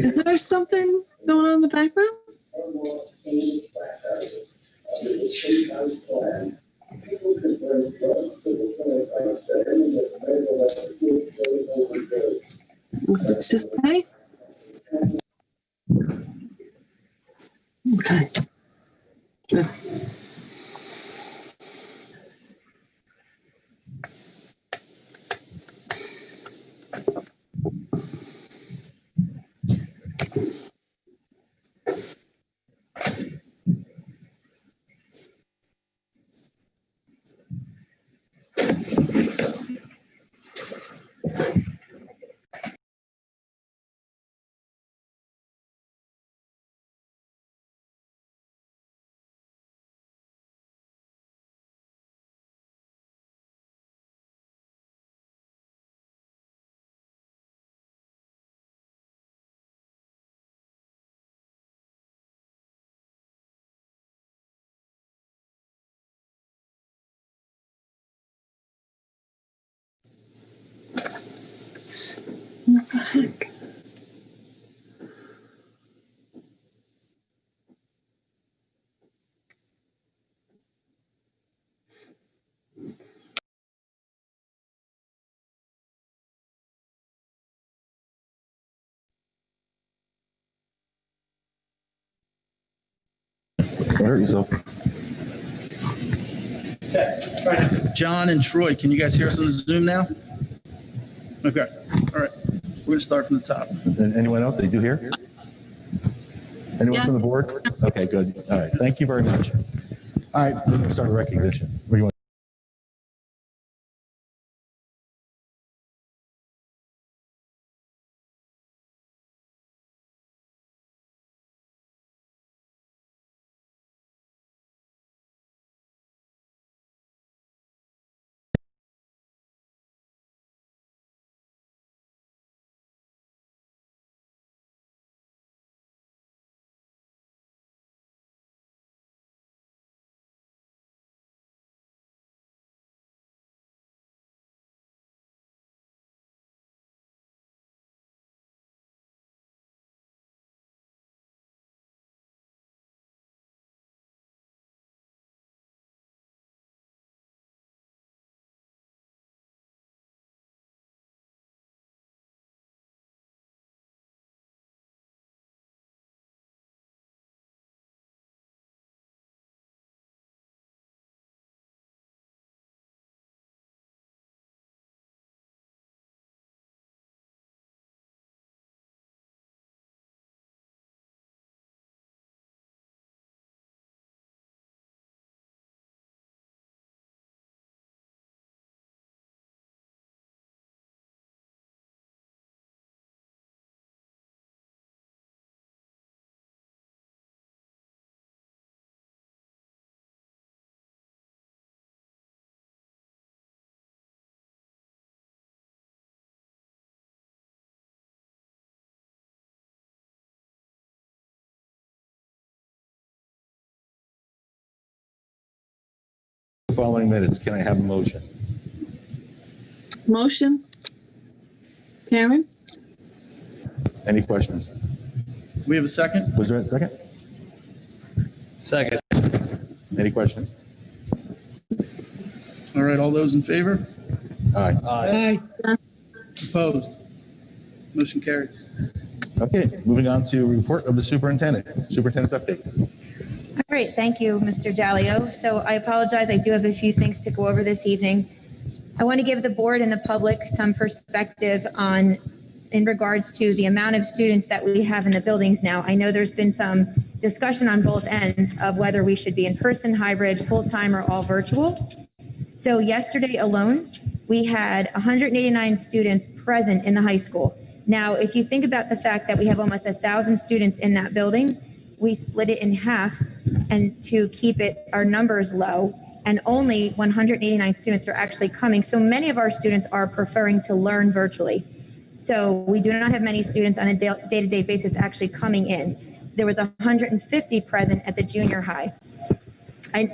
Is there something going on in the background? It's just me. Okay. Good. What the heck? Hurt yourself. John and Troy, can you guys hear us on the Zoom now? Okay, all right. We're gonna start from the top. And anyone else? They do hear? Anyone Yes. from the board? Okay, good. All right. Thank you very much. All right, we're gonna start a recognition. What do you want? Following minutes, can I have a motion? Motion. Karen? Any questions? Do we have a second? Was there a second? Second. Any questions? All right, all those in favor? Aye. Opposed? Motion carries. Okay, moving on to report of the superintendent. Superintendent's update. All right, thank you, Mr. Dalio. So I apologize, I do have a few things to go over this evening. I want to give the board and the public some perspective in regards to the amount of students that we have in the buildings now. I know there's been some discussion on both ends of whether we should be in person, hybrid, full-time, or all virtual. So yesterday alone, we had 189 students present in the high school. Now, if you think about the fact that we have almost 1,000 students in that building, we split it in half and to keep our numbers low, and only 189 students are actually coming. So many of our students are preferring to learn virtually. So we do not have many students on a day-to-day basis actually coming in. There was 150 present at the junior high.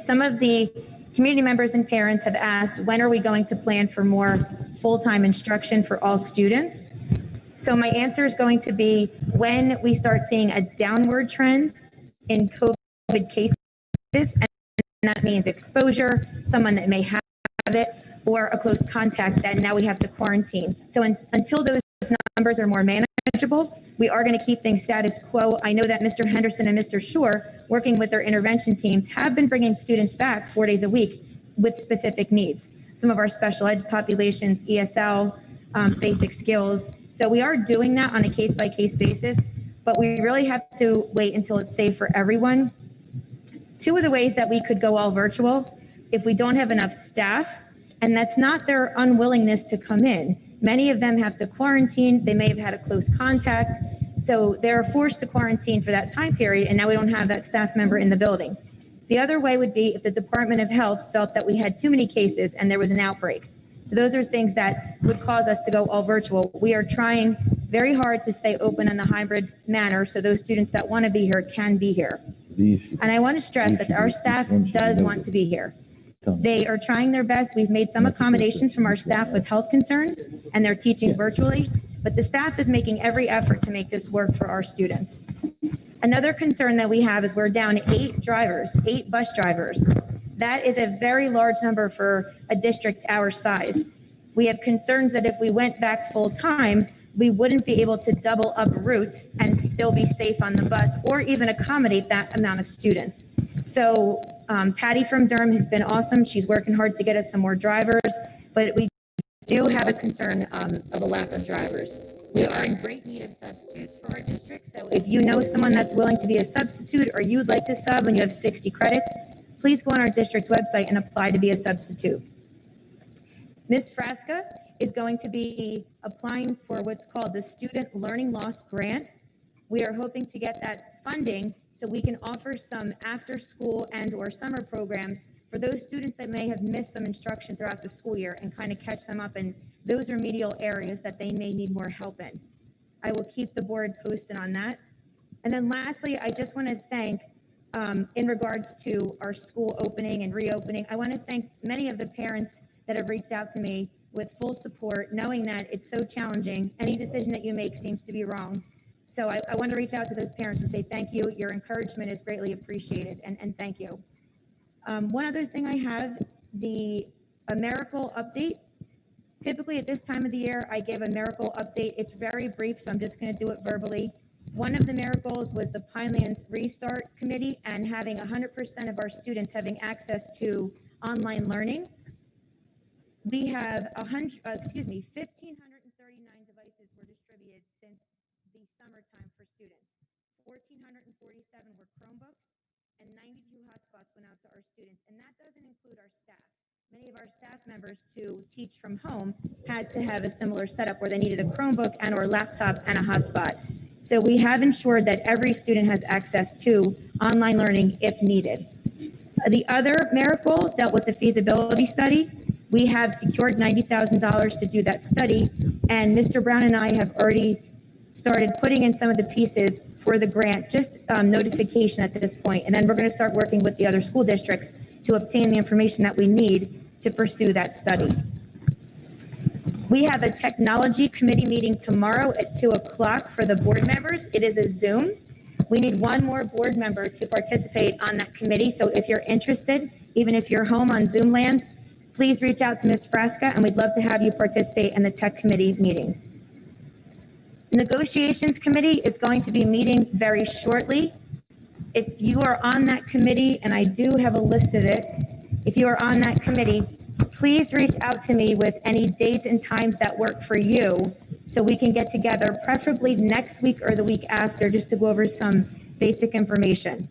Some of the community members and parents have asked, when are we going to plan for more full-time instruction for all students. So my answer is going to be when we start seeing a downward trend in COVID cases, and that means exposure, someone that may have it, or a close contact that now we have to quarantine. So until those numbers are more manageable, we are going to keep things status quo. I know that Mr. Henderson and Mr. Shore, working with their intervention teams, have been bringing students back 4 days a week with specific needs. Some of our special ed populations, ESL, basic skills. So we are doing that on a case-by-case basis, but we really have to wait until it's safe for everyone. Two of the ways that we could go all virtual, if we don't have enough staff, and that's not their unwillingness to come in. Many of them have to quarantine. They may have had a close contact. So they're forced to quarantine for that time period, and now we don't have that staff member in the building. The other way would be if the Department of Health felt that we had too many cases and there was an outbreak. So those are things that would cause us to go all virtual. We are trying very hard to stay open in the hybrid manner so those students that want to be here can be here. And I want to stress that our staff does want to be here. They are trying their best. We've made some accommodations from our staff with health concerns, and they're teaching virtually, but the staff is making every effort to make this work for our students. Another concern that we have is we're down 8 bus drivers. That is a very large number for a district our size. We have concerns that if we went back full time, we wouldn't be able to double up routes and still be safe on the bus or even accommodate that amount of students. So Patty from Durham has been awesome. She's working hard to get us some more drivers, but we do have a concern of a lack of drivers. We are in great need of substitutes for our district. So if you know someone that's willing to be a substitute or you'd like to sub and you have 60 credits, please go on our district website and apply to be a substitute. Ms. Frasca is going to be applying for what's called the Student Learning Loss Grant. We are hoping to get that funding so we can offer some after school and or summer programs for those students that may have missed some instruction throughout the school year and kind of catch them up in those remedial areas that they may need more help in. I will keep the board posted on that. And then lastly, I just want to thank, in regards to our school opening and reopening, I want to thank many of the parents that have reached out to me with full support, knowing that it's so challenging. Any decision that you make seems to be wrong. So I want to reach out to those parents and say thank you. Your encouragement is greatly appreciated, and thank you. One other thing I have, the AmeriCorps update. Typically at this time of the year, I give a AmeriCorps update. It's very brief, so I'm just going to do it verbally. One of the AmeriCorps was the Pinelands Restart Committee and having 100% of our students having access to online learning. We have 1,539 devices were distributed since the summertime for students. 1,447 were Chromebooks and 92 hotspots went out to our students. And that doesn't include our staff. Many of our staff members to teach from home had to have a similar setup where they needed a Chromebook and or laptop and a hotspot. So we have ensured that every student has access to online learning if needed. The other AmeriCorps dealt with the feasibility study. We have secured $90,000 to do that study, and Mr. Brown and I have already started putting in some of the pieces for the grant, just notification at this point, and then we're going to start working with the other school districts to obtain the information that we need to pursue that study. We have a technology committee meeting tomorrow at 2 o'clock for the board members. It is a Zoom. We need one more board member to participate on that committee, so if you're interested, even if you're home on Zoom land, please reach out to Ms. Frasca, and we'd love to have you participate in the tech committee meeting. The negotiations committee is going to be meeting very shortly. If you are on that committee, and I do have a list of it, if you are on that committee, please reach out to me with any dates and times that work for you so we can get together, preferably next week or the week after, just to go over some basic information.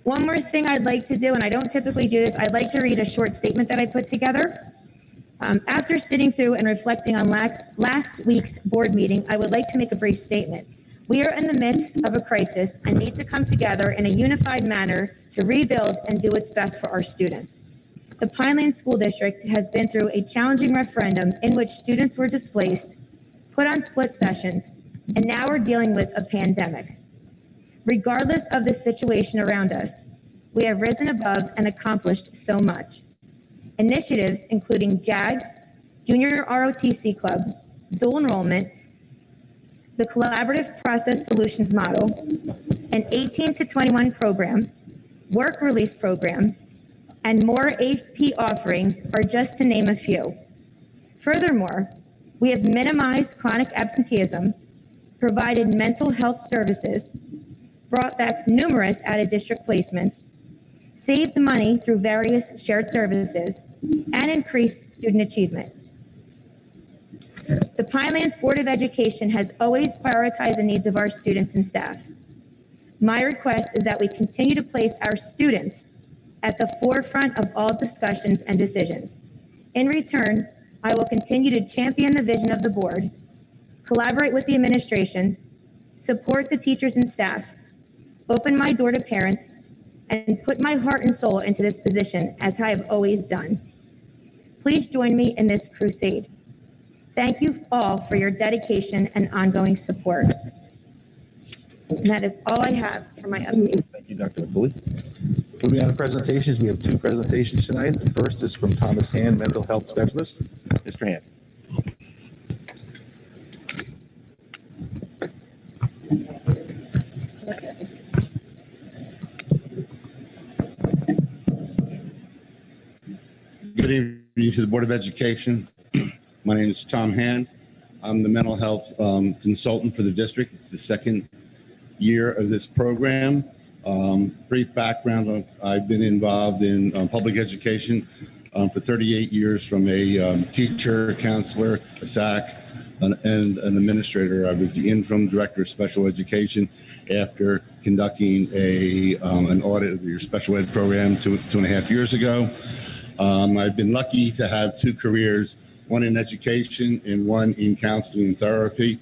One more thing I'd like to do, and I don't typically do this, I'd like to read a short statement that I put together. After sitting through and reflecting on last week's board meeting, I would like to make a brief statement. We are in the midst of a crisis and need to come together in a unified manner to rebuild and do its best for our students. The Pinelands School District has been through a challenging referendum in which students were displaced, put on split sessions, and now we're dealing with a pandemic. Regardless of the situation around us, we have risen above and accomplished so much. initiatives including JAGS, Junior ROTC Club, dual enrollment, the Collaborative Process Solutions Model, an 18 to 21 program, work release program, and more AP offerings are just to name a few. Furthermore, we have minimized chronic absenteeism, provided mental health services, brought back numerous out-of-district placements, saved money through various shared services, and increased student achievement. The Pinelands Board of Education has always prioritized the needs of our students and staff. My request is that we continue to place our students at the forefront of all discussions and decisions. In return, I will continue to champion the vision of the board, collaborate with the administration, support the teachers and staff, open my door to parents, and put my heart and soul into this position as I have always done. Please join me in this crusade. Thank you all for your dedication and ongoing support. And that is all I have for my update. Thank you, Dr. McCooley. Moving on to presentations, we have two presentations tonight. The first is from Thomas Hand, Mental Health Specialist. Mr. Hand. Good evening to the Board of Education. My name is Tom Hand. I'm the mental health consultant for the district. It's the second year of this program. Brief background, I've been involved in public education for 38 years from a teacher, a counselor, a SAC, and an administrator. I was the interim director of special education after conducting an audit of your special ed program two and a half years ago. I've been lucky to have two careers, one in education and one in counseling and therapy.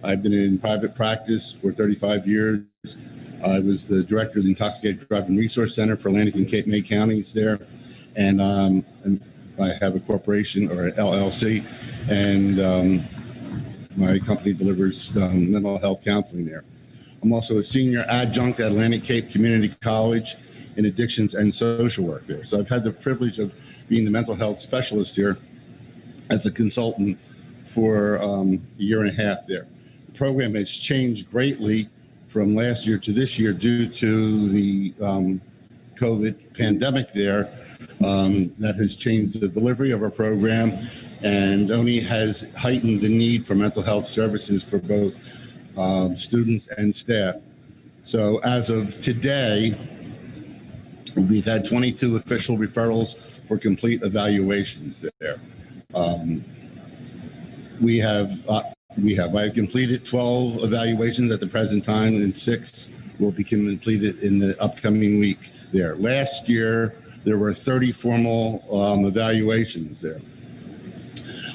I've been in private practice for 35 years. I was the director of the Intoxicated Driving Resource Center for Atlantic and Cape May counties there. And I have a corporation, or an LLC, and my company delivers mental health counseling there. I'm also a senior adjunct at Atlantic Cape Community College in addictions and social work there. So I've had the privilege of being the mental health specialist here as a consultant for a year and a half there. The program has changed greatly from last year to this year due to the COVID pandemic there. That has changed the delivery of our program and only has heightened the need for mental health services for both students and staff. So as of today, we've had 22 official referrals for complete evaluations there. I've completed 12 evaluations at the present time, and 6 will be completed in the upcoming week there. Last year, there were 30 formal evaluations there.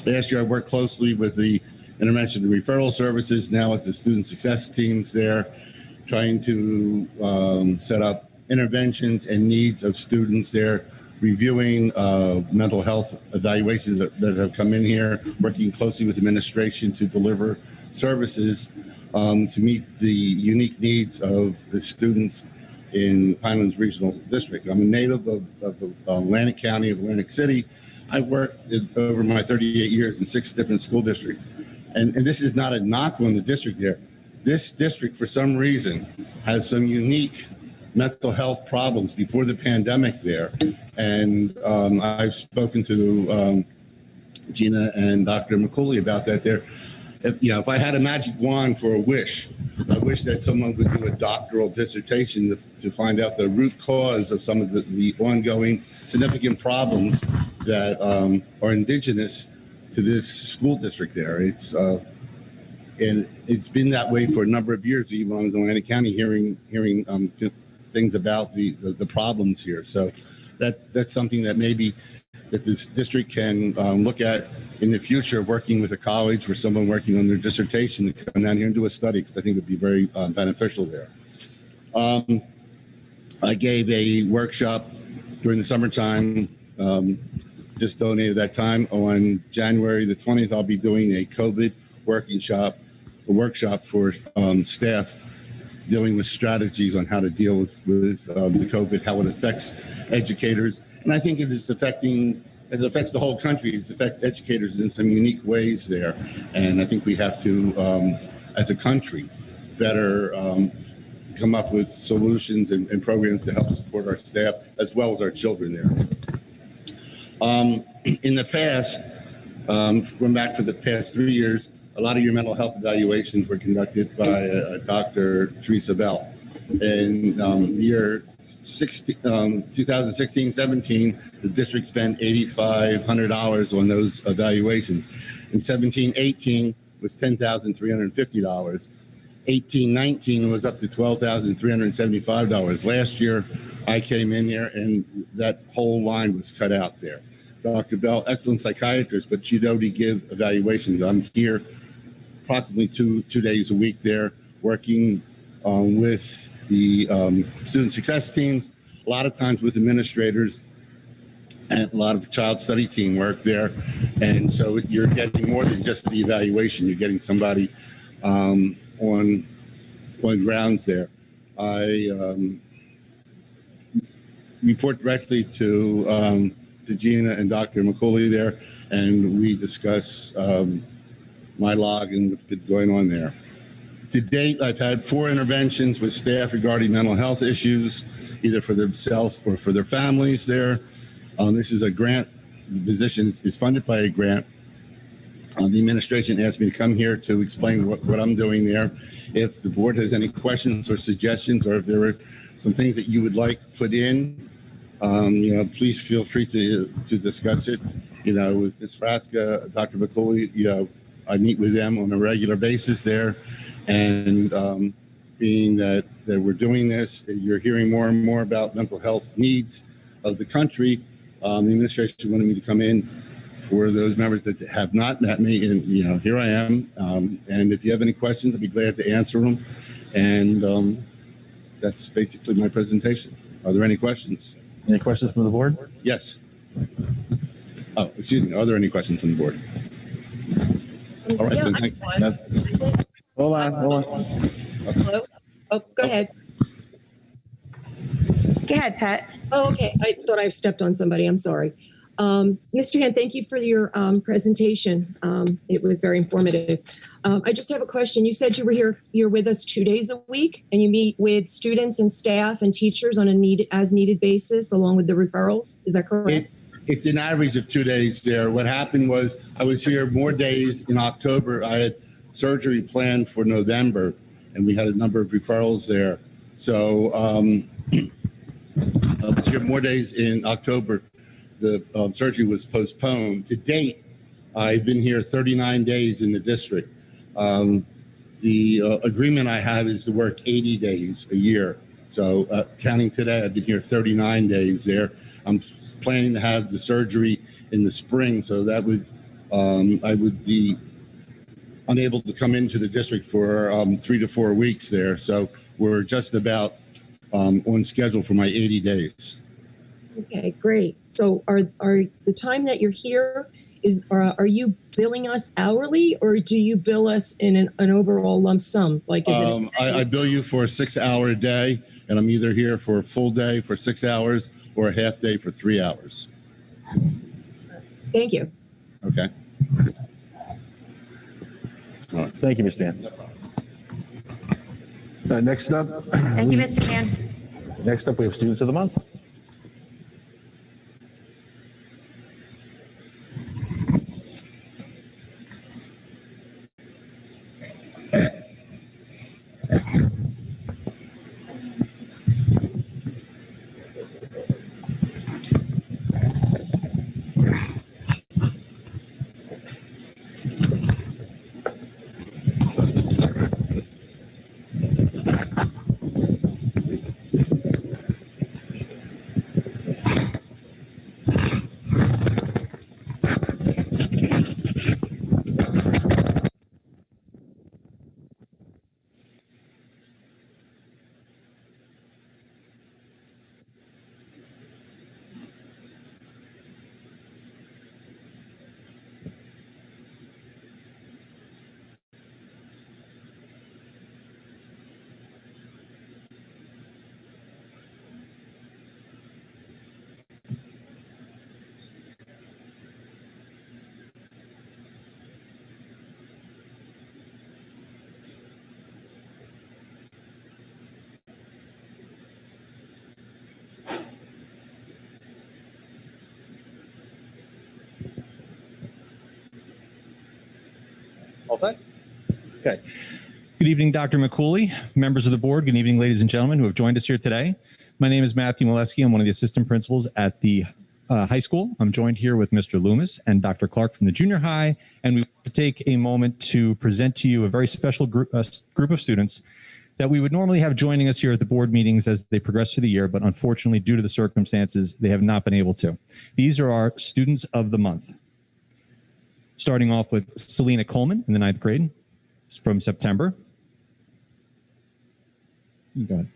Last year, I worked closely with the intervention and referral services, now with the student success teams there, trying to set up interventions and needs of students there, reviewing mental health evaluations that have come in here, working closely with administration to deliver services to meet the unique needs of the students in Pinelands Regional District. I'm a native of Atlantic County, of Atlantic City. I worked over my 38 years in 6 different school districts. And this is not a knock on the district there. This district, for some reason, has some unique mental health problems before the pandemic there. And I've spoken to Gina and Dr. McCooley about that there. If I had a magic wand for a wish, I wish that someone would do a doctoral dissertation to find out the root cause of some of the ongoing significant problems that are indigenous to this school district there. And it's been that way for a number of years, even when I was in Atlantic County, hearing things about the problems here. So that's something that maybe that this district can look at in the future, working with a college or someone working on their dissertation to come down here and do a study, because I think it would be very beneficial there. I gave a workshop during the summertime, just donated that time. On January the 20th, I'll be doing a COVID workshop for staff dealing with strategies on how to deal with the COVID, how it affects educators. And I think it is affecting as it affects the whole country, it affects educators in some unique ways there. And I think we have to, as a country, better come up with solutions and programs to help support our staff as well as our children there. In the past, going back for the past 3 years, a lot of your mental health evaluations were conducted by Dr. Teresa Bell. In the year 2016-17, the district spent $8,500 on those evaluations. In 17-18 was $10,350. 18-19 was up to $12,375. Last year, I came in there and that whole line was cut out there. Dr. Bell, excellent psychiatrist, but she'd already give evaluations. I'm here approximately two days a week there working with the student success teams, a lot of times with administrators, and a lot of child study team work there. And so you're getting more than just the evaluation. You're getting somebody on grounds there. I report directly to Gina and Dr. McCauley there, and we discuss my log and what's been going on there. To date, I've had 4 interventions with staff regarding mental health issues, either for themselves or for their families there. This is a grant. The position is funded by a grant. The administration asked me to come here to explain what I'm doing there. If the board has any questions or suggestions, or if there are some things that you would like put in, please feel free to discuss it. With Ms. Frasca, Dr. McCauley, I meet with them on a regular basis there. And being that we're doing this, you're hearing more and more about mental health needs of the country. The administration wanted me to come in for those members that have not met me, and here I am. And if you have any questions, I'd be glad to answer them. And that's basically my presentation. Are there any questions? Any questions from the board? Yes. Oh, excuse me. Are there any questions from the board? All right. Yeah, Then, I thank- have one. Hold on. Hello? Oh, go ahead. Go ahead, Pat. Oh, okay. I thought I stepped on somebody. I'm sorry. Mr. Hand, thank you for your presentation. It was very informative. I just have a question. You said you're with us 2 days a week, and you meet with students and staff and teachers on a as needed basis, along with the referrals. Is that correct? It's an average of 2 days there. What happened was I was here more days in October. I had surgery planned for November, and we had a number of referrals there. So I was here more days in October. The surgery was postponed. To date, I've been here 39 days in the district. The agreement I have is to work 80 days a year. So counting today, I've been here 39 days there. I'm planning to have the surgery in the spring, so that would I would be unable to come into the district for 3 to 4 weeks there. So we're just about on schedule for my 80 days. Okay, great. So are the time that you're here are you billing us hourly, or do you bill us in an overall lump sum? Like, is it? I bill you for a 6-hour day, and I'm either here for a full day for 6 hours or a half day for 3 hours. Thank you. Okay. Thank you, Mr. Mann. Next up. Thank you, Mr. Hand. Next up, we have Students of the Month. All set? Okay. Good evening, Dr. McCooley, members of the board. Good evening, ladies and gentlemen who have joined us here today. My name is Matthew Molesky. I'm one of the assistant principals at the high school. I'm joined here with Mr. Loomis and Dr. Clark from the junior high, and we want to take a moment to present to you a very special group of students that we would normally have joining us here at the board meetings as they progress through the year, but unfortunately, due to the circumstances, they have not been able to. These are our students of the month. Starting off with Selena Coleman in the 9th grade from September. Go ahead.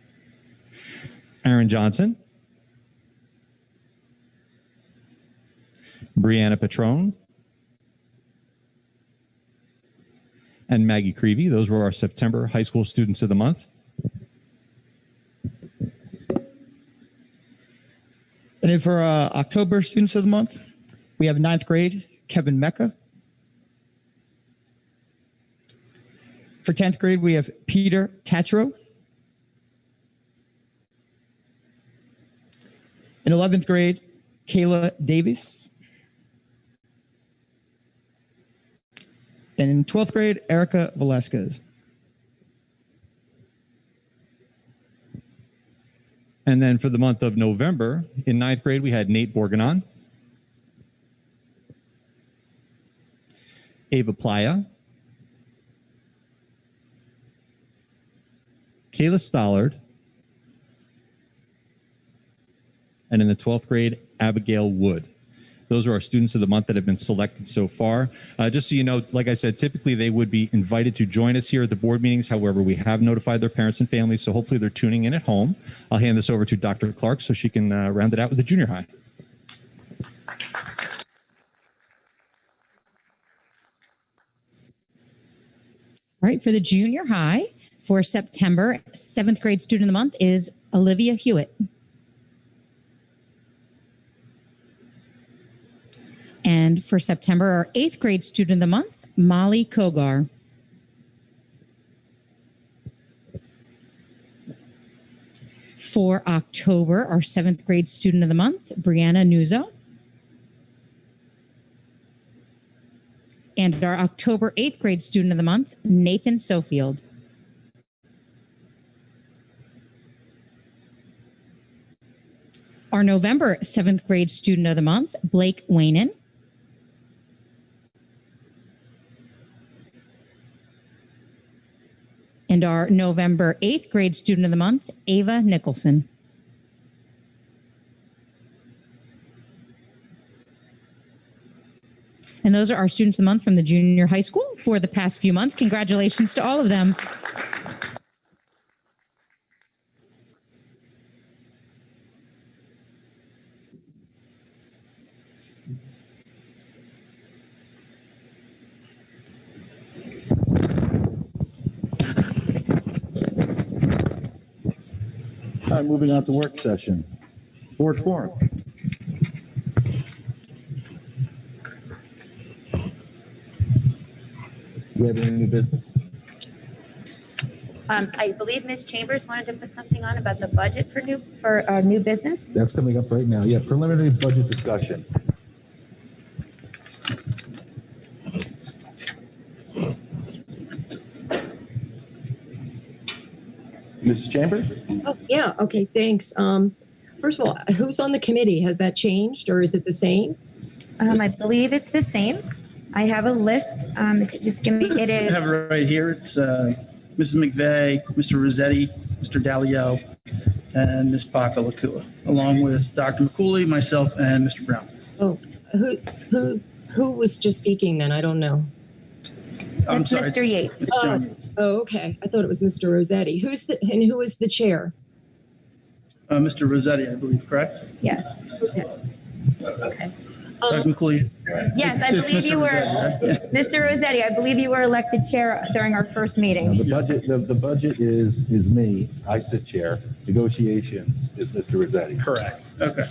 Aaron Johnson. Brianna Petrone. And Maggie Creevy. Those were our September high school students of the month. And then for October students of the month, we have 9th grade, Kevin Mecca. For 10th grade, we have Peter Tatro. In 11th grade, Kayla Davis. And in 12th grade, Erica Velasquez. And then for the month of November, in 9th grade, we had Nate Borganon, Ava Playa, Kayla Stollard, and in the 12th grade, Abigail Wood. Those are our students of the month that have been selected so far. Just so you know, like I said, typically they would be invited to join us here at the board meetings. However, we have notified their parents and families, so hopefully they're tuning in at home. I'll hand this over to Dr. Clark so she can round it out with the junior high. All right, for the junior high, for September, 7th grade student of the month is Olivia Hewitt. And for September, our 8th grade student of the month, Molly Kogar. For October, our 7th grade student of the month, Brianna Nuzzo. And our October 8th grade student of the month, Nathan Sofield. Our November 7th grade student of the month, Blake Wainen. And our November 8th grade student of the month, Ava Nicholson. And those are our students of the month from the junior high school for the past few months. Congratulations to all of them. All right, moving on to work session. Board forum. Do we have any new business? I believe Ms. Chambers wanted to put something on about the budget for new business. That's coming up right now. Yeah, preliminary budget discussion. Mrs. Chambers? Oh, yeah. Okay, thanks. First of all, who's on the committee? Has that changed or is it the same? I believe it's the same. I have a list. If you just give me, it I is. have it right here. It's Mrs. McVeigh, Mr. Rossetti, Mr. Dalio, and Ms. Pakalakua, along with Dr. McCooley, myself, and Mr. Brown. Oh, who was just speaking then? I don't know. I'm That's sorry. Mr. Yates. It's John Yates. Oh, okay. I thought it was Mr. Rossetti. Who is the chair? Mr. Rossetti, I believe, correct? Yes. Okay. Okay. Dr. McCooley? Yes, I It's believe Mr. you were, Rossetti, right? Mr. Rossetti, I believe you were elected chair during our first meeting. The budget is me. I sit chair. Negotiations is Mr. Rossetti. Correct. Okay.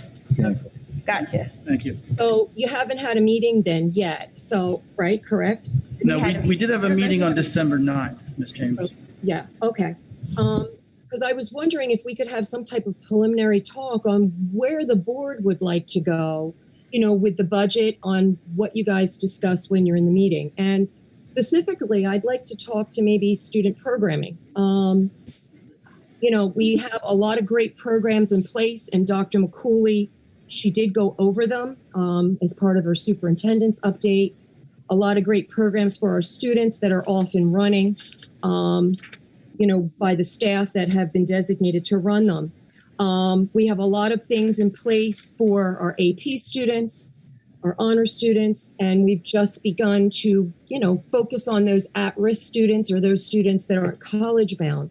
Gotcha. Thank you. So you haven't had a meeting then yet. So, right, correct? No, we did have a meeting on December 9th, Ms. Chambers. Yeah, okay. Because I was wondering if we could have some type of preliminary talk on where the board would like to go, with the budget, on what you guys discuss when you're in the meeting. And Specifically, I'd like to talk to maybe student programming. You know, we have a lot of great programs in place, and Dr. McCooley, she did go over them as part of her superintendent's update. A lot of great programs for our students that are off and running, you know, by the staff that have been designated to run them. We have a lot of things in place for our AP students, our honor students, and we've just begun to, you know, focus on those at-risk students or those students that aren't college bound.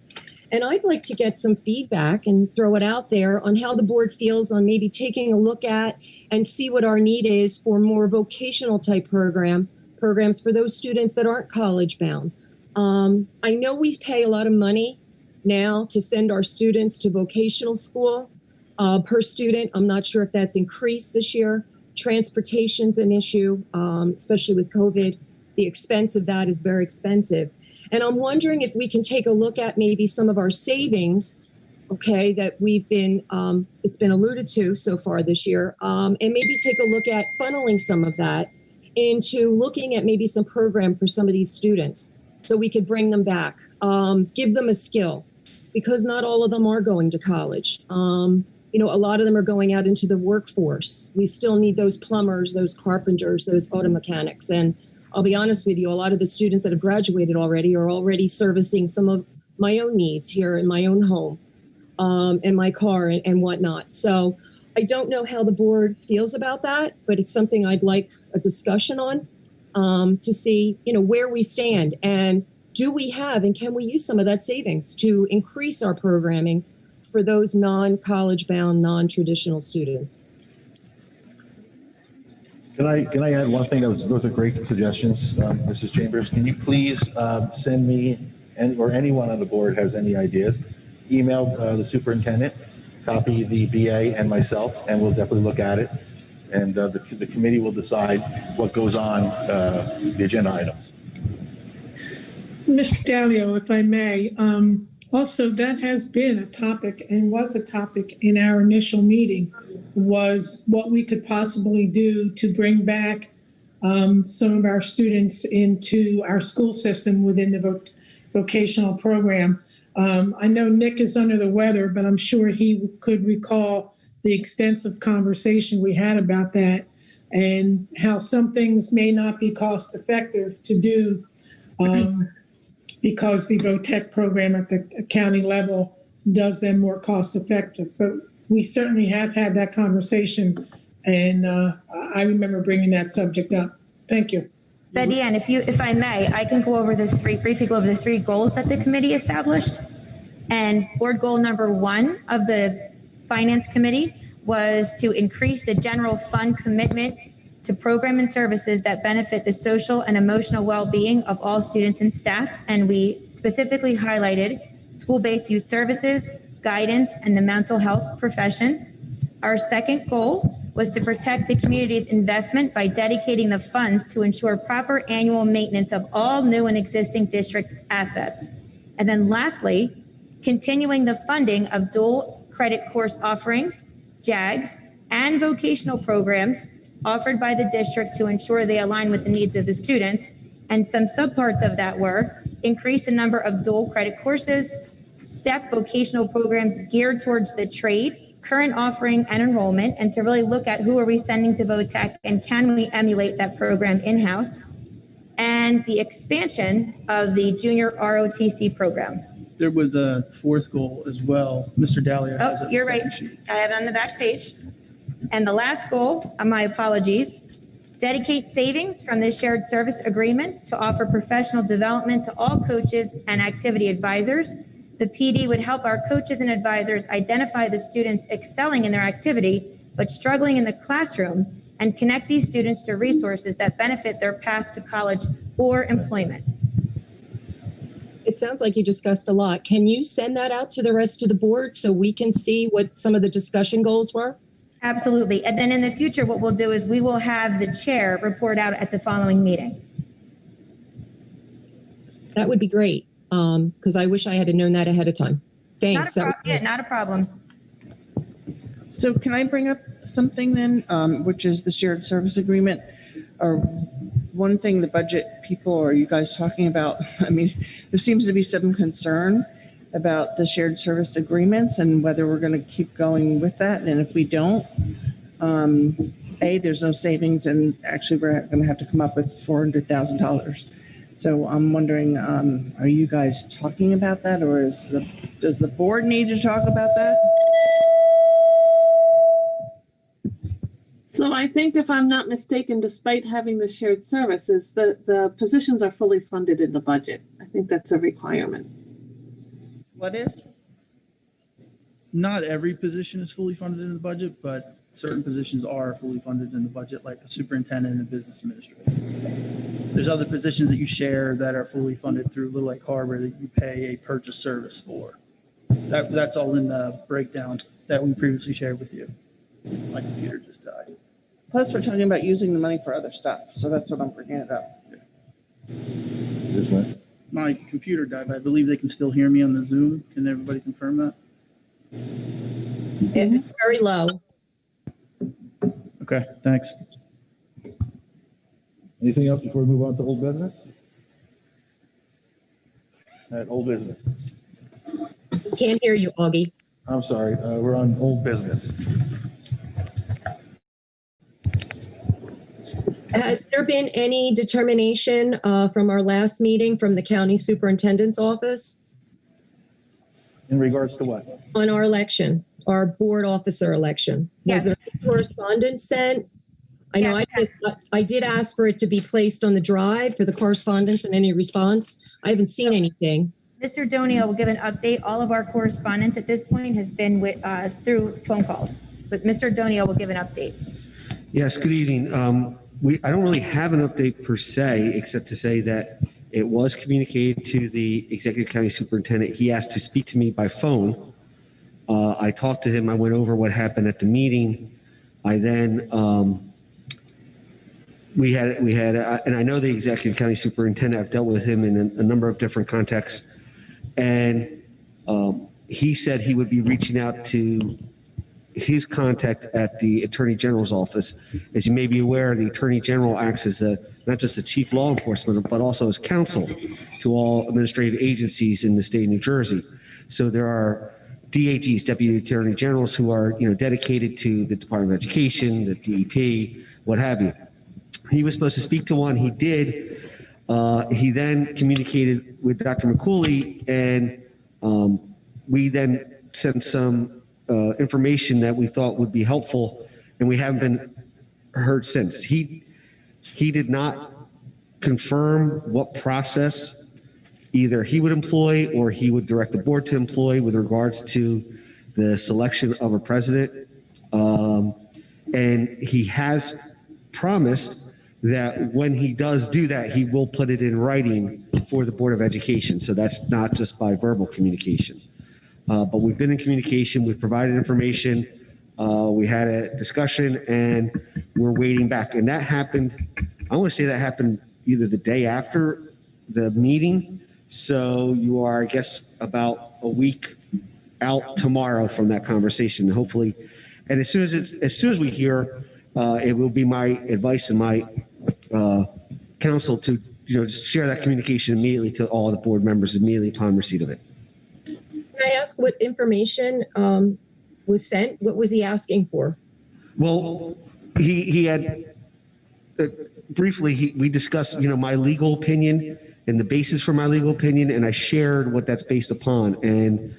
And I'd like to get some feedback and throw it out there on how the board feels on maybe taking a look at and see what our need is for more vocational type programs for those students that aren't college bound. I know we pay a lot of money now to send our students to vocational school per student. I'm not sure if that's increased this year. Transportation's an issue, especially with COVID. The expense of that is very expensive. And I'm wondering if we can take a look at maybe some of our savings, okay, that we've been, it's been alluded to so far this year, and maybe take a look at funneling some of that into looking at maybe some program for some of these students so we could bring them back, give them a skill, because not all of them are going to college. You know, a lot of them are going out into the workforce. We still need those plumbers, those carpenters, those auto mechanics. And I'll be honest with you, a lot of the students that have graduated already are already servicing some of my own needs here in my own home, and my car and whatnot. So I don't know how the board feels about that, but it's something I'd like a discussion on, to see, you know, where we stand and do we have and can we use some of that savings to increase our programming for those non-college bound, non-traditional students. Can I add one thing? Those are great suggestions, Mrs. Chambers. Can you please send me or anyone on the board has any ideas, email the superintendent, copy the BA and myself, and we'll definitely look at it. And the committee will decide what goes on the agenda items. Mr. Dalio, if I may, also that has been a topic and was a topic in our initial meeting, was what we could possibly do to bring back some of our students into our school system within the vocational program. I know Nick is under the weather, but I'm sure he could recall the extensive conversation we had about that and how some things may not be cost effective to do because the VOTEC program at the county level does them more cost effective. But we certainly have had that conversation, and I remember bringing that subject up. Thank you. Betty Ann, if I may, I can briefly go over the three goals that the committee established. And board goal number 1 of the Finance Committee was to increase the general fund commitment to program and services that benefit the social and emotional well-being of all students and staff. And we specifically highlighted school-based youth services, guidance, and the mental health profession. Our second goal was to protect the community's investment by dedicating the funds to ensure proper annual maintenance of all new and existing district assets. And then lastly, continuing the funding of dual credit course offerings, JAGs, and vocational programs offered by the district to ensure they align with the needs of the students. And some subparts of that were increase the number of dual credit courses, STEP vocational programs geared towards the trade, current offering and enrollment, and to really look at who are we sending to VOTEC and can we emulate that program in-house, and the expansion of the junior ROTC program. There was a fourth goal as well. Mr. Dalio has it. Oh, you're right. I have it on the back page. And the last goal, my apologies, dedicate savings from the shared service agreements to offer professional development to all coaches and activity advisors. The PD would help our coaches and advisors identify the students excelling in their activity but struggling in the classroom and connect these students to resources that benefit their path to college or employment. It sounds like you discussed a lot. Can you send that out to the rest of the board so we can see what some of the discussion goals were? Absolutely. And then in the future, what we'll do is we will have the chair report out at the following meeting. That would be great, because I wish I had known that ahead of time. Thanks. Not a problem. So can I bring up something then, which is the shared service agreement? one thing the budget people, are you guys talking about? I mean, there seems to be some concern about the shared service agreements and whether we're going to keep going with that. And if we don't, there's no savings, and actually we're going to have to come up with $400,000. So I'm wondering, are you guys talking about that, or does the board need to talk about that? So I think if I'm not mistaken, despite having the shared services, the positions are fully funded in the budget. I think that's a requirement. What is? Not every position is fully funded in the budget, but certain positions are fully funded in the budget, like a superintendent and a business administrator. There's other positions that you share that are fully funded through Little Lake Harbor that you pay a purchase service for. That's all in the breakdown that we previously shared with you. My computer just died. Plus, we're talking about using the money for other stuff, so that's what I'm bringing it up. This one? My computer died, but I believe they can still hear me on the Zoom. Can everybody confirm that? It's very low. Okay, thanks. Anything else before we move on to old business? All right, old business. Can't hear you, Augie. I'm sorry, we're on old business. Has there been any determination from our last meeting from the county superintendent's office In regards to what? on our election, our board officer election? Yes. Was there any correspondence sent? I know Yes. I did ask for it to be placed on the drive for the correspondence and any response. I haven't seen anything. Mr. Donio will give an update. All of our correspondence at this point has been through phone calls, but Mr. Donio will give an update. Yes, good evening. I don't really have an update per se, except to say that it was communicated to the executive county superintendent. He asked to speak to me by phone. I talked to him. I went over what happened at the meeting. I then, we had, and I know the executive county superintendent, I've dealt with him in a number of different contexts. And he said he would be reaching out to his contact at the Attorney General's office. As you may be aware, the Attorney General acts as not just the chief law enforcement, but also as counsel to all administrative agencies in the state of New Jersey. So there are DAGs, Deputy Attorney Generals, who are dedicated to the Department of Education, the DEP, what have you. He was supposed to speak to one. He did. He then communicated with Dr. McCooley, and we then sent some information that we thought would be helpful, and we haven't been heard since. He did not confirm what process either he would employ or he would direct the board to employ with regards to the selection of a president. And he has promised that when he does do that, he will put it in writing for the Board of Education. So that's not just by verbal communication. But we've been in communication, we've provided information, we had a discussion, and we're waiting back. And that happened, I want to say that happened either the day after the meeting. So you are, I guess, about a week out tomorrow from that conversation, hopefully. And as soon as we hear, it will be my advice and my counsel to just share that communication immediately to all the board members immediately upon receipt of it. Can I ask what information was sent? What was he asking for? Well, he had briefly we discussed my legal opinion and the basis for my legal opinion, and I shared what that's based upon. And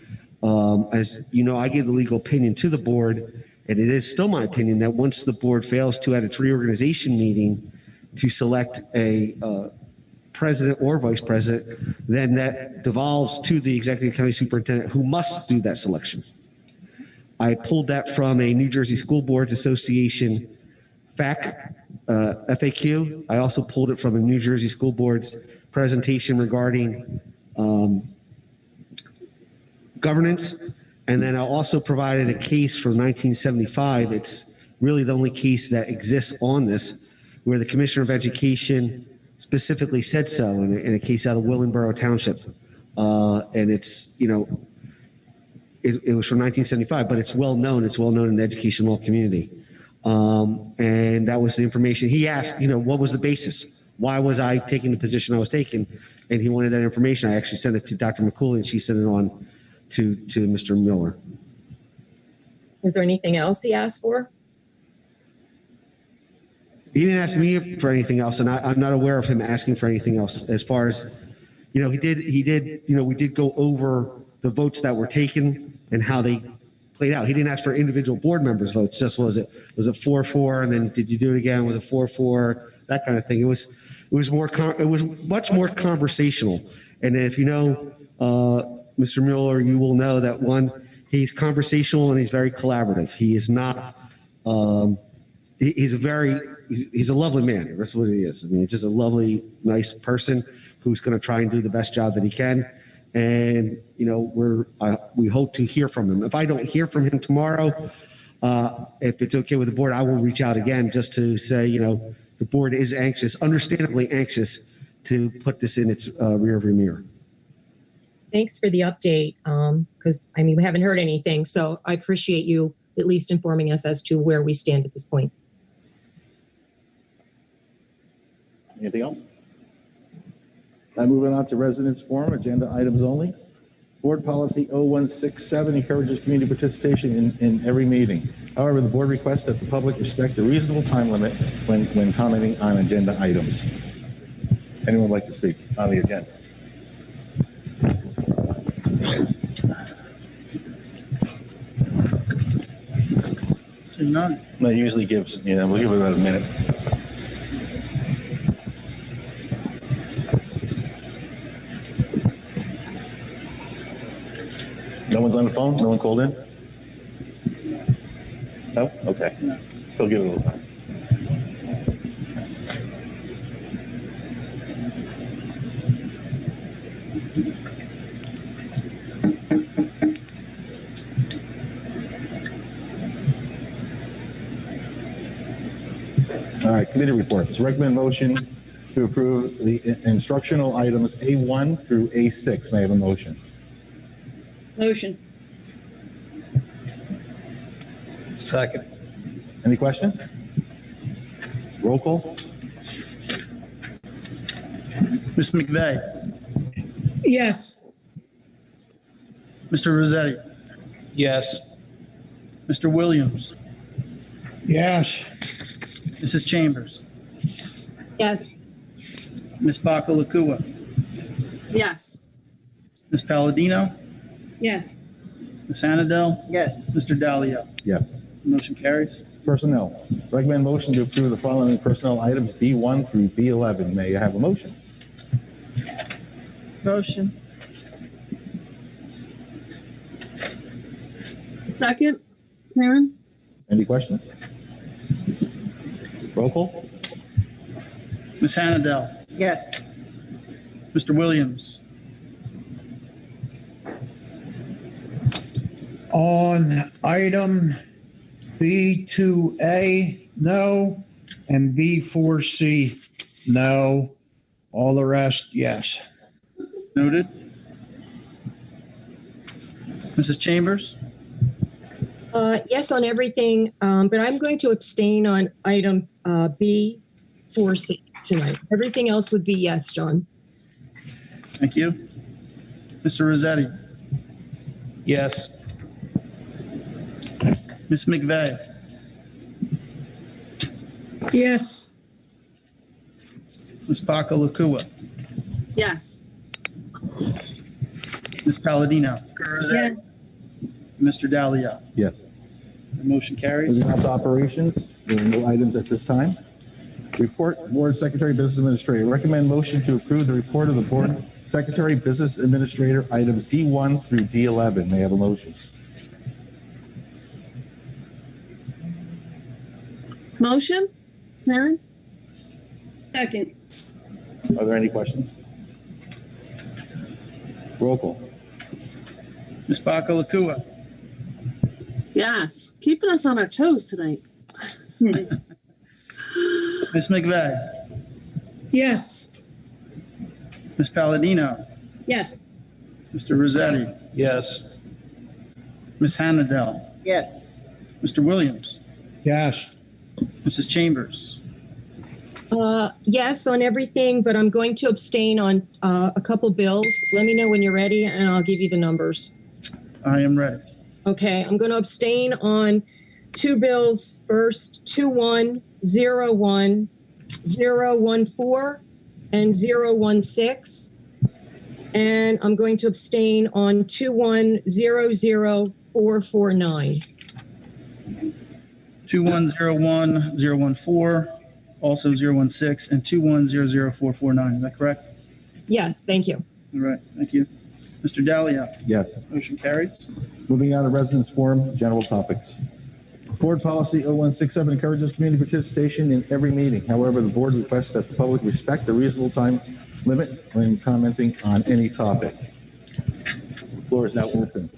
as you know, I gave the legal opinion to the board, and it is still my opinion that once the board fails to, at its reorganization meeting, to select a president or vice president, then that devolves to the executive county superintendent, who must do that selection. I pulled that from a New Jersey School Boards Association FAQ. I also pulled it from a New Jersey School Boards presentation regarding governance. And then I also provided a case from 1975. It's really the only case that exists on this, where the Commissioner of Education specifically said so in a case out of Willingboro Township. And it's, it was from 1975, but it's well known. It's well known in the education law community. And that was the information he asked, what was the basis? why was I taking the position I was taking? And he wanted that information. I actually sent it to Dr. McCooley, and she sent it on to Mr. Miller. Was there anything else he asked for? He didn't ask me for anything else, and I'm not aware of him asking for anything else. As far as, he did, we did go over the votes that were taken and how they played out. He didn't ask for individual board members' votes. Just was it 4-4, and then did you do it again? Was it 4-4? That kind of thing. It was much more conversational. And if you know Mr. Mueller, you will know that he's conversational and he's very collaborative. He is not. He's a lovely man. That's what he is. I mean, just a lovely, nice person who's going to try and do the best job that he can. And we hope to hear from him. If I don't hear from him tomorrow, if it's okay with the board, I will reach out again just to say, the board is anxious, understandably anxious, to put this in its rearview mirror. Thanks for the update, because, we haven't heard anything, so I appreciate you at least informing us as to where we stand at this point. Anything else? Now moving on to residents forum, agenda items only. Board policy 0167 encourages community participation in every meeting. However, the board requests that the public respect a reasonable time limit when commenting on agenda items. Anyone would like to speak on the agenda? So none. No, it usually gives, we'll give it about a minute. No one's on the phone? No one called in? No? Okay. No. Still give it a little time. All right, committee reports. Recommend motion to approve the instructional items A1 through A6. May I have a motion? Motion. Second. Any questions? Roll call? Ms. McVeigh, Yes. Mr. Rossetti, Yes. Mr. Williams, Yes. Mrs. Chambers, Yes. Ms. Bakalakua, Yes. Ms. Palladino, Yes. Ms. Anadel, Yes. Mr. Dalio. Yes. Motion carries. Personnel. Recommend motion to approve the following personnel items B1 through B11. May I have a motion? Motion. Second, Karen? Any questions? Roll call? Ms. Anadel, Yes. Mr. Williams, On item B2A, no, and B4C, no. All the rest, yes. noted. Mrs. Chambers, Yes on everything, but I'm going to abstain on item B4C tonight. Everything else would be yes, John. thank you. Mr. Rossetti, Yes. Ms. McVeigh, Yes. Ms. Bakalakua, Yes. Ms. Palladino, Yes. Mr. Dalio. Yes. The motion carries. Moving on to operations. There are no items at this time. Report, Board Secretary, Business Administrator. Recommend motion to approve the report of the Board Secretary, Business Administrator, items D1 through D11. May I have a motion? Motion, Karen? Second. Are there any questions? Roll call. Ms. Bakalakua, Yes. Keeping us on our toes tonight. Ms. McVeigh, Yes. Ms. Palladino, Yes. Mr. Rossetti, Yes. Ms. Hanadel, Yes. Mr. Williams, Yes. Mrs. Chambers, Yes, on everything, but I'm going to abstain on a couple bills. Let me know when you're ready and I'll give you the numbers. I am ready. Okay, I'm going to abstain on two bills first, 2101, 014, and 016. And I'm going to abstain on 2100449. 2101, 014, also 016, and 2100449. Is that correct? Yes, thank you. All right, thank you. Mr. Dalio? Yes. Motion carries. Moving on to residents forum, general topics. Board policy 0167 encourages community participation in every meeting. However, the board requests that the public respect a reasonable time limit when commenting on any topic. The floor is now open.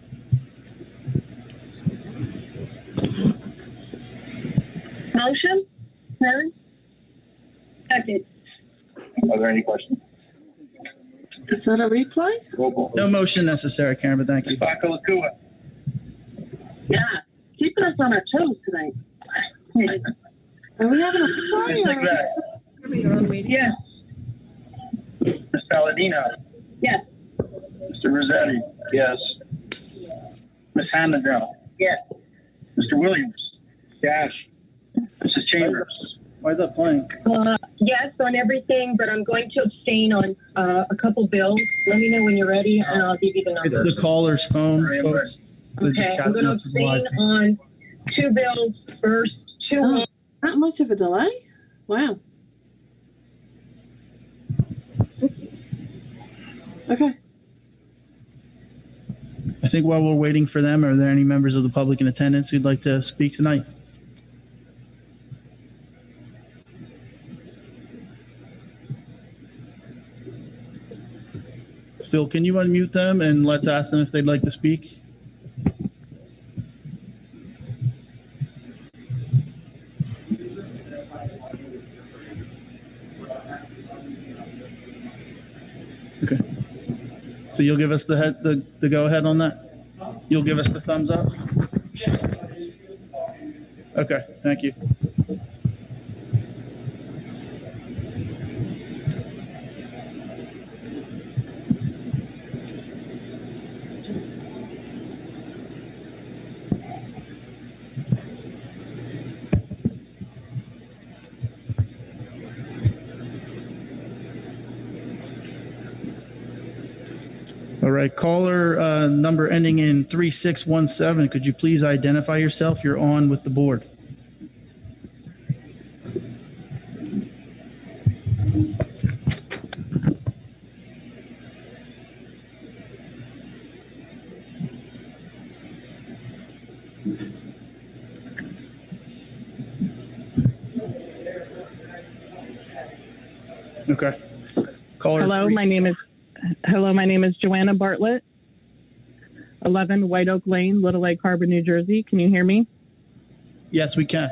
Motion? Karen? Second. Are there any questions? Is that a replay? Roll call. No motion necessary, Karen, but thank you. Ms. Bakalakua. Yeah, keeping us on our toes tonight. Are we having a Ms. fire? McVeigh. Yes. Ms. Palladino. Yes. Mr. Rossetti. Yes. Ms. Hammadell. Yes. Mr. Williams. Yes. Mrs. Chambers. Why is that playing? Yes, on everything, but I'm going to abstain on a couple bills. Let me know when you're ready and I'll give you the numbers. It's the caller's phone, folks. Okay, I'm going to abstain on two bills first, Not much of a delay? Wow. Okay. I think while we're waiting for them, are there any members of the public in attendance who'd like to speak tonight? Phil, can you unmute them and let's ask them if they'd like to speak? Okay. So you'll give us the go ahead on that? You'll give us the thumbs up? Okay, thank you. All right, caller number ending in 3617. Could you please identify yourself? You're on with the board. Okay. Caller. Hello, my name is Joanna Bartlett, 11 White Oak Lane, Little Lake Harbor, New Jersey. Can you hear me? Yes, we can.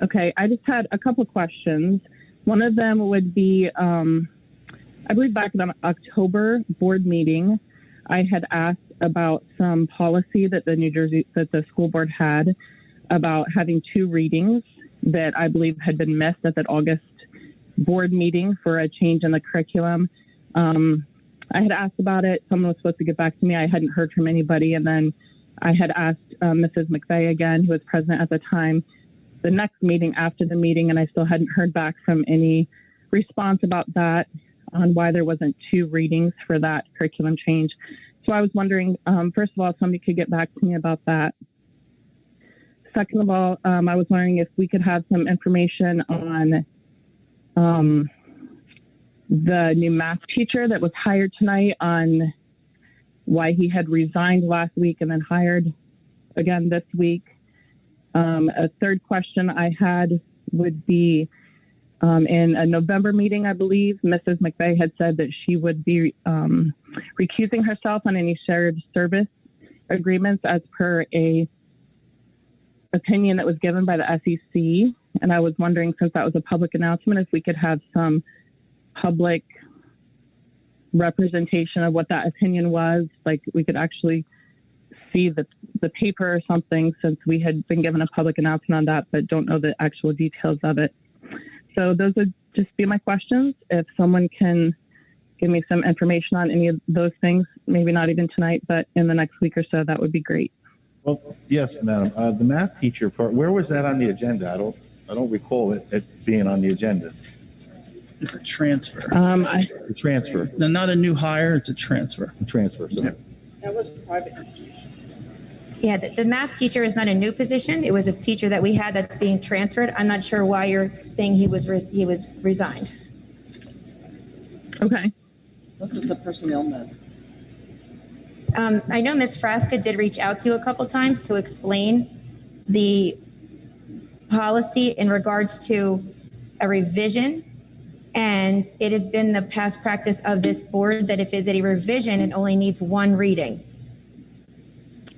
Okay, I just had a couple questions. One of them would be, I believe back in the October board meeting, I had asked about some policy that the school board had about having two readings that I believe had been missed at that August board meeting for a change in the curriculum. I had asked about it. Someone was supposed to get back to me. I hadn't heard from anybody. And then I had asked Mrs. McVeigh again, who was president at the time, the next meeting after the meeting, and I still hadn't heard back from any response about that on why there wasn't two readings for that curriculum change. So I was wondering, first of all, if somebody could get back to me about that. Second of all, I was wondering if we could have some information on the new math teacher that was hired tonight, on why he had resigned last week and then hired again this week. A third question I had would be, in a November meeting, I believe, Mrs. McVeigh had said that she would be recusing herself on any shared service agreements as per a opinion that was given by the SEC. And I was wondering, since that was a public announcement, if we could have some public representation of what that opinion was, like we could actually see the paper or something, since we had been given a public announcement on that, but don't know the actual details of it. So those would just be my questions. If someone can give me some information on any of those things, maybe not even tonight, but in the next week or so, that would be great. Well, yes, madam. The math teacher part, where was that on the agenda? I don't recall it being on the agenda. It's a transfer. The transfer. No, not a new hire, it's a transfer. Transfer, so. That was private. Yeah, the math teacher is not a new position. It was a teacher that we had that's being transferred. I'm not sure why you're saying he was resigned. Okay. This is the personnel matter. I know Ms. Frasca did reach out to you a couple times to explain the policy in regards to a revision. And it has been the past practice of this board that if it's a revision, it only needs one reading.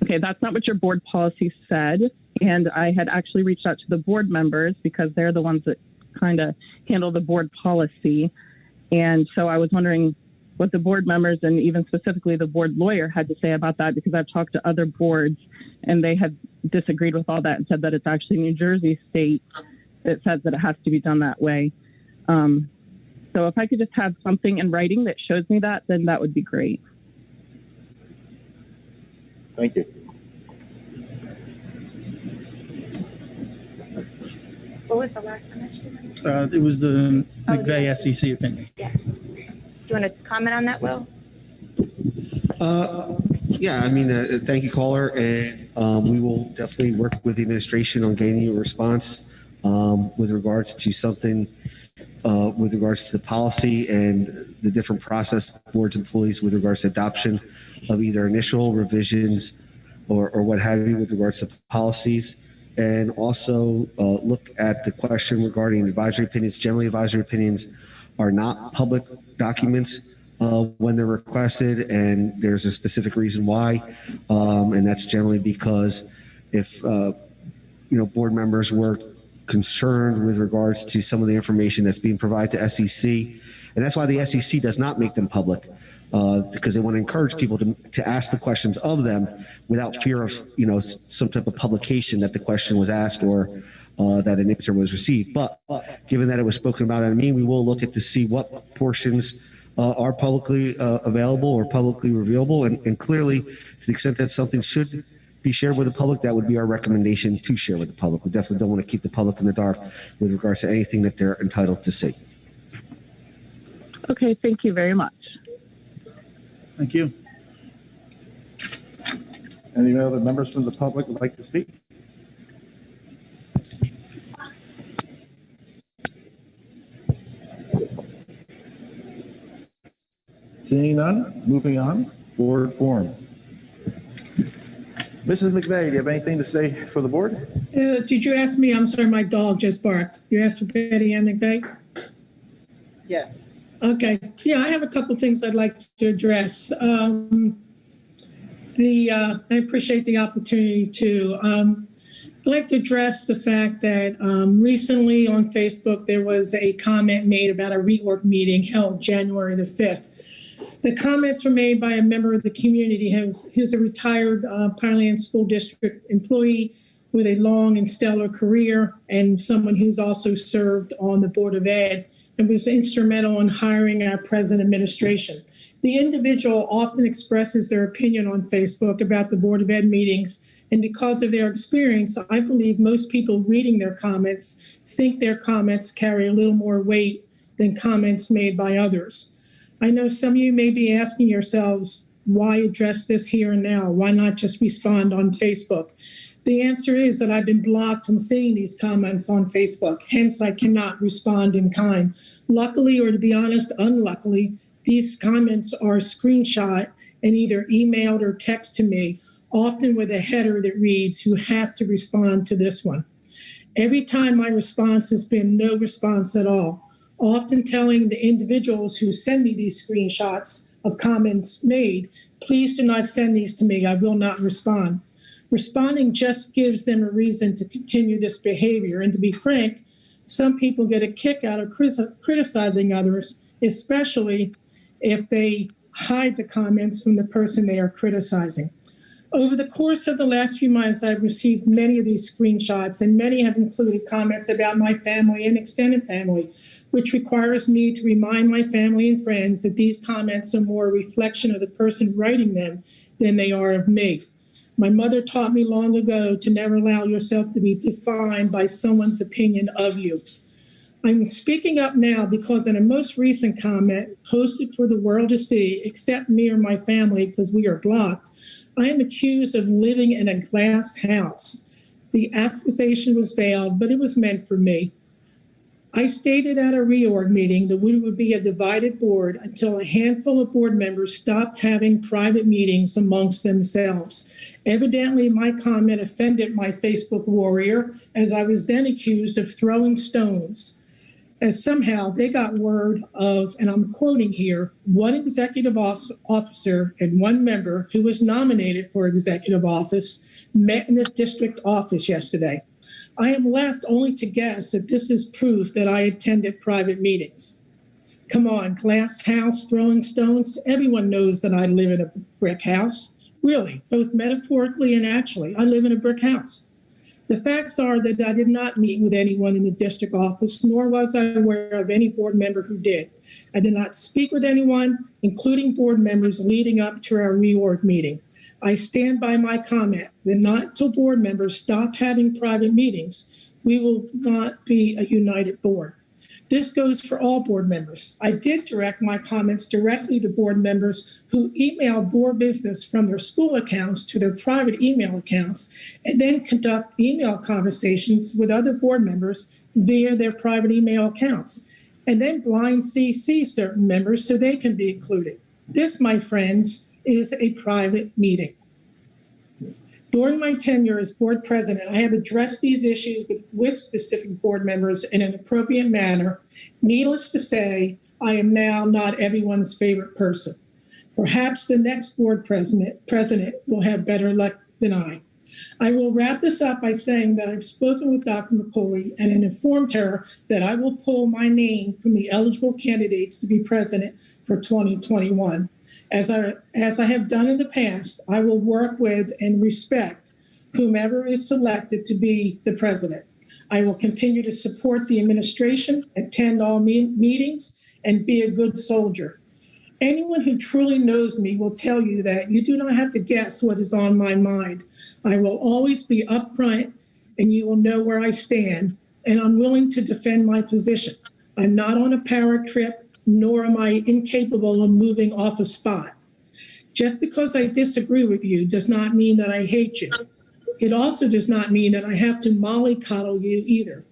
Okay, that's not what your board policy said. And I had actually reached out to the board members because they're the ones that kind of handle the board policy. And so I was wondering what the board members and even specifically the board lawyer had to say about that, because I've talked to other boards and they had disagreed with all that and said that it's actually New Jersey state that says that it has to be done that way. So if I could just have something in writing that shows me that, then that would be great. Thank you. What was the last one that she made? It was the Oh, McVeigh the SEC opinion. Yes. Do you want to comment on that, Will? Yeah, I mean, thank you, caller, and we will definitely work with the administration on getting you a response with regards to something, with regards to the policy and the different process boards employees with regards to adoption of either initial revisions or what have you with regards to policies. And also look at the question regarding advisory opinions. Generally, advisory opinions are not public documents when they're requested, and there's a specific reason why. And that's generally because if board members were concerned with regards to some of the information that's being provided to SEC, and that's why the SEC does not make them public. Because they want to encourage people to ask the questions of them without fear of, some type of publication that the question was asked or that an answer was received. But given that it was spoken about at me, we will look at to see what portions are publicly available or publicly revealable. And clearly, to the extent that something should be shared with the public, that would be our recommendation to share with the public. We definitely don't want to keep the public in the dark with regards to anything that they're entitled to see. Okay, thank you very much. Thank you. Any other members from the public would like to speak? Seeing none, moving on, board forum. Mrs. McVeigh, do you have anything to say for the board? Did you ask me? I'm sorry, my dog just barked. You asked for Betty Ann McVeigh? Yes. Okay. Yeah, I have a couple things I'd like to address. I appreciate the opportunity to. I'd like to address the fact that recently on Facebook, there was a comment made about a reorg meeting held January the 5th. The comments were made by a member of the community who's a retired Pinelands School District employee with a long and stellar career, and someone who's also served on the Board of Ed and was instrumental in hiring our present administration. The individual often expresses their opinion on Facebook about the Board of Ed meetings, and because of their experience, I believe most people reading their comments think their comments carry a little more weight than comments made by others. I know some of you may be asking yourselves, why address this here and now? Why not just respond on Facebook? The answer is that I've been blocked from seeing these comments on Facebook, hence I cannot respond in kind. Luckily, or to be honest, unluckily, these comments are screenshot and either emailed or text to me, often with a header that reads, "You have to respond to this one." Every time my response has been no response at all, often telling the individuals who send me these screenshots of comments made, please do not send these to me, I will not respond. Responding just gives them a reason to continue this behavior. And to be frank, some people get a kick out of criticizing others, especially if they hide the comments from the person they are criticizing. Over the course of the last few months, I've received many of these screenshots, and many have included comments about my family and extended family, which requires me to remind my family and friends that these comments are more a reflection of the person writing them than they are of me. My mother taught me long ago to never allow yourself to be defined by someone's opinion of you. I'm speaking up now because in a most recent comment posted for the world to see, except me or my family because we are blocked, I am accused of living in a glass house. The accusation was veiled, but it was meant for me. I stated at a reorg meeting that we would be a divided board until a handful of board members stopped having private meetings amongst themselves. Evidently, my comment offended my Facebook warrior, as I was then accused of throwing stones. As somehow they got word of, and I'm quoting here, one executive officer and one member who was nominated for executive office met in the district office yesterday. I am left only to guess that this is proof that I attended private meetings. Come on, glass house throwing stones. Everyone knows that I live in a brick house. Really, both metaphorically and actually, I live in a brick house. The facts are that I did not meet with anyone in the district office, nor was I aware of any board member who did. I did not speak with anyone, including board members, leading up to our reorg meeting. I stand by my comment that not until board members stop having private meetings, we will not be a united board. This goes for all board members. I did direct my comments directly to board members who email board business from their school accounts to their private email accounts, and then conduct email conversations with other board members via their private email accounts, and then blind CC certain members so they can be included. This, my friends, is a private meeting. During my tenure as board president, I have addressed these issues with specific board members in an appropriate manner. Needless to say, I am now not everyone's favorite person. Perhaps the next board president will have better luck than I. I will wrap this up by saying that I've spoken with Dr. McCauley and informed her that I will pull my name from the eligible candidates to be president for 2021. As I have done in the past, I will work with and respect whomever is selected to be the president. I will continue to support the administration, attend all meetings, and be a good soldier. Anyone who truly knows me will tell you that you do not have to guess what is on my mind. I will always be upfront, and you will know where I stand, and I'm willing to defend my position. I'm not on a power trip, nor am I incapable of moving off a spot. Just because I disagree with you does not mean that I hate you. It also does not mean that I have to mollycoddle you either.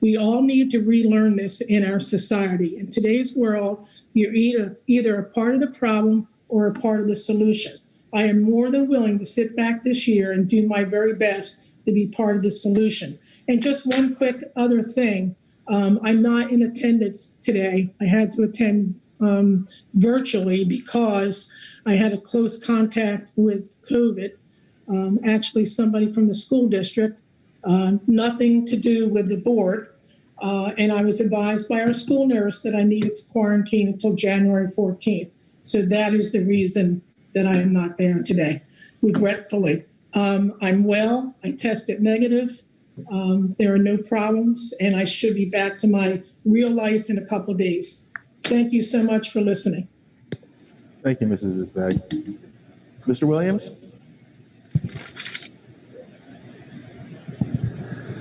We all need to relearn this in our society. In today's world, you're either a part of the problem or a part of the solution. I am more than willing to sit back this year and do my very best to be part of the solution. And just one quick other thing. I'm not in attendance today. I had to attend virtually because I had a close contact with COVID, actually somebody from the school district, nothing to do with the board. And I was advised by our school nurse that I needed to quarantine until January 14th. So that is the reason that I am not there today, regretfully. I'm well, I tested negative. There are no problems, and I should be back to my real life in a couple of days. Thank you so much for listening. Thank you, Mrs. Isbag. Mr. Williams?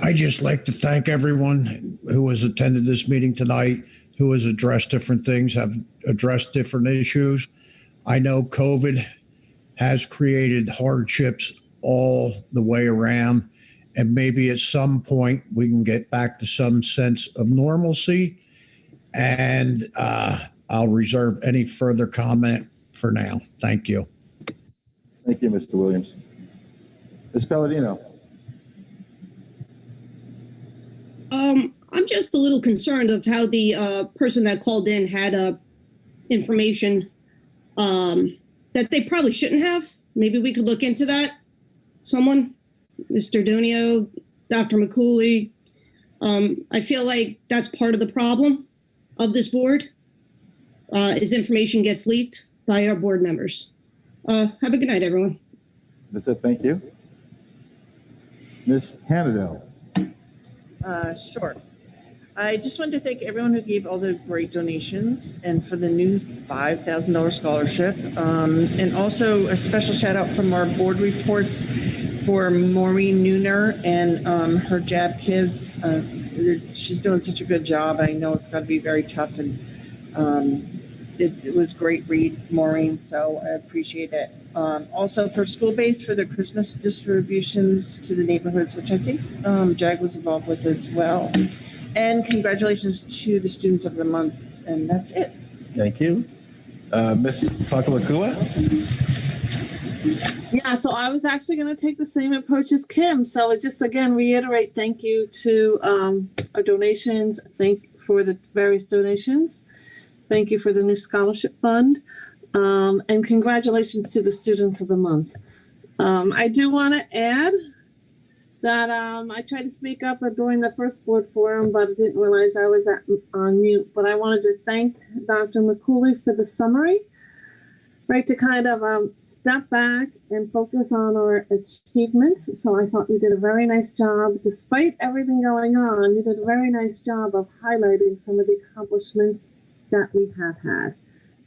I just like to thank everyone who has attended this meeting tonight, who has addressed different things, have addressed different issues. I know COVID has created hardships all the way around, and maybe at some point we can get back to some sense of normalcy. And I'll reserve any further comment for now. Thank you. Thank you, Mr. Williams. Ms. Palladino? I'm just a little concerned of how the person that called in had information that they probably shouldn't have. Maybe we could look into that. Someone, Mr. Donio, Dr. McCauley. I feel like that's part of the problem of this board, is information gets leaked by our board members. Have a good night, everyone. That's it. Thank you. Ms. Hannadell. Sure. I just wanted to thank everyone who gave all the great donations and for the new $5,000 scholarship. And also a special shout out from our board reports for Maureen Nooner and her JAB kids. She's doing such a good job. I know it's got to be very tough, and it was great read, Maureen, so I appreciate it. Also for School Base for the Christmas distributions to the neighborhoods, which I think JAG was involved with as well. And congratulations to the students of the month. And that's it. Thank you. Ms. Pakalakua? Yeah, so I was actually going to take the same approach as Kim. So it's just, again, reiterate thank you to our donations. Thank for the various donations. Thank you for the new scholarship fund. And congratulations to the students of the month. I do want to add that I tried to speak up during the first board forum, but I didn't realize I was on mute. But I wanted to thank Dr. McCooley for the summary, right, to kind of step back and focus on our achievements. So I thought you did a very nice job. Despite everything going on, you did a very nice job of highlighting some of the accomplishments that we have had.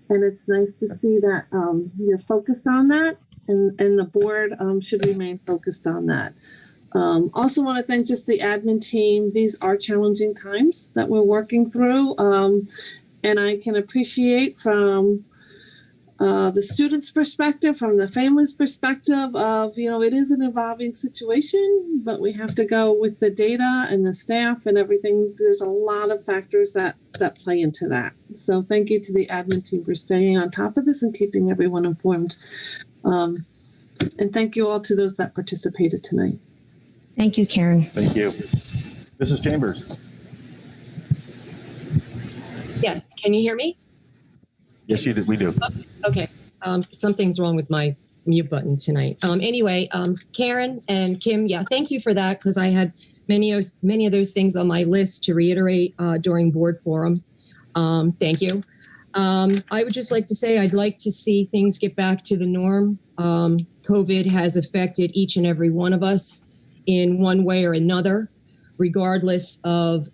And it's nice to see that you're focused on that, and the board should remain focused on that. Also want to thank just the admin team. These are challenging times that we're working through. And I can appreciate from the students' perspective, from the family's perspective of, it is an evolving situation, but we have to go with the data and the staff and everything. There's a lot of factors that play into that. So thank you to the admin team for staying on top of this and keeping everyone informed. And thank you all to those that participated tonight. Thank you, Karen. Thank you. Mrs. Chambers. Yes, can you hear me? Yes, you did. We do. Okay. Something's wrong with my mute button tonight. Anyway, Karen and Kim, yeah, thank you for that, because I had many of those things on my list to reiterate during board forum. Thank you. I would just like to say I'd like to see things get back to the norm. COVID has affected each and every one of us in one way or another, regardless of,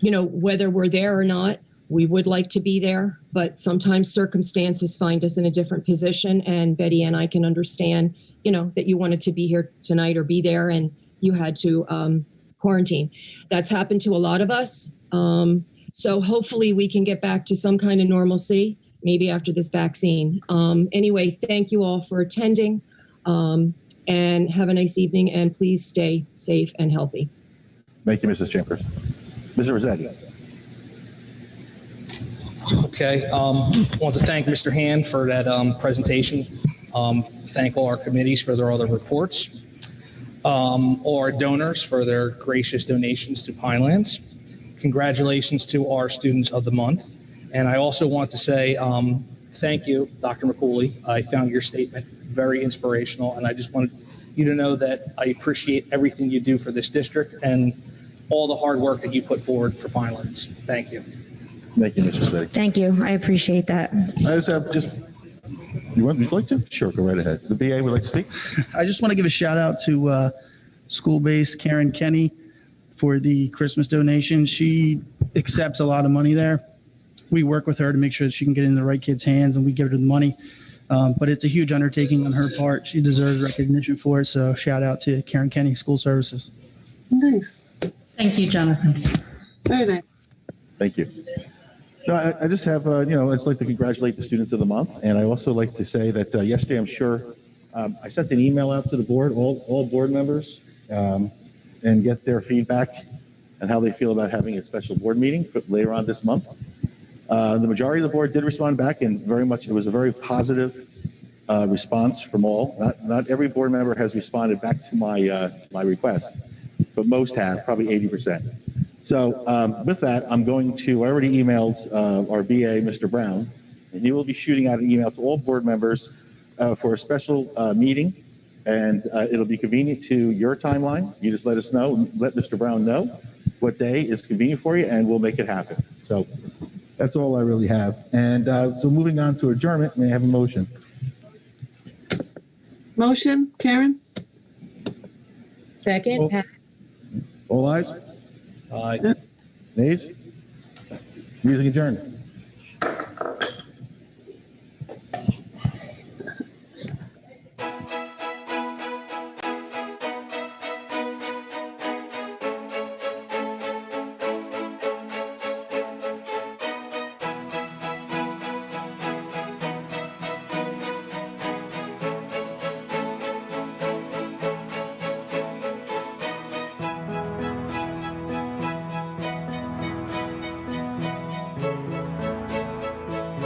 whether we're there or not. We would like to be there, but sometimes circumstances find us in a different position. And Betty and I can understand, that you wanted to be here tonight or be there and you had to quarantine. That's happened to a lot of us. So hopefully we can get back to some kind of normalcy, maybe after this vaccine. Anyway, thank you all for attending. And have a nice evening, and please stay safe and healthy. Thank you, Mrs. Chambers. Mr. Rossetti. Okay, want to thank Mr. Hand for that presentation. Thank all our committees for all their reports. All our donors for their gracious donations to Pinelands. Congratulations to our students of the month. And I also want to say thank you, Dr. McCooley. I found your statement very inspirational, and I just wanted you to know that I appreciate everything you do for this district and all the hard work that you put forward for Pinelands. Thank you. Thank you, Mr. Rossetti. Thank you. I appreciate that. I just have would you like to? Sure, go right ahead. The BA would like to speak. I just want to give a shout out to School Base Karen Kenny for the Christmas donation. She accepts a lot of money there. We work with her to make sure that she can get in the right kids' hands, and we give her the money. But it's a huge undertaking on her part. She deserves recognition for it. So shout out to Karen Kenny School Services. Nice. Thank you, Jonathan. Very nice. Thank you. No, I just have, I'd just like to congratulate the students of the month. And I also like to say that yesterday, I'm sure, I sent an email out to the board, all board members, and get their feedback and how they feel about having a special board meeting later on this month. The majority of the board did respond back, and it was a very positive response from all. Not every board member has responded back to my request, but most have, probably 80%. So with that, I already emailed our BA, Mr. Brown, and he will be shooting out an email to all board members for a special meeting, and it'll be convenient to your timeline. You just let us know, let Mr. Brown know what day is convenient for you, and we'll make it happen. So that's all I really have. And so moving on to adjournment, may I have a motion? Motion, Karen? Second, Pat. All ayes? Aye. Nays? Meeting adjourned.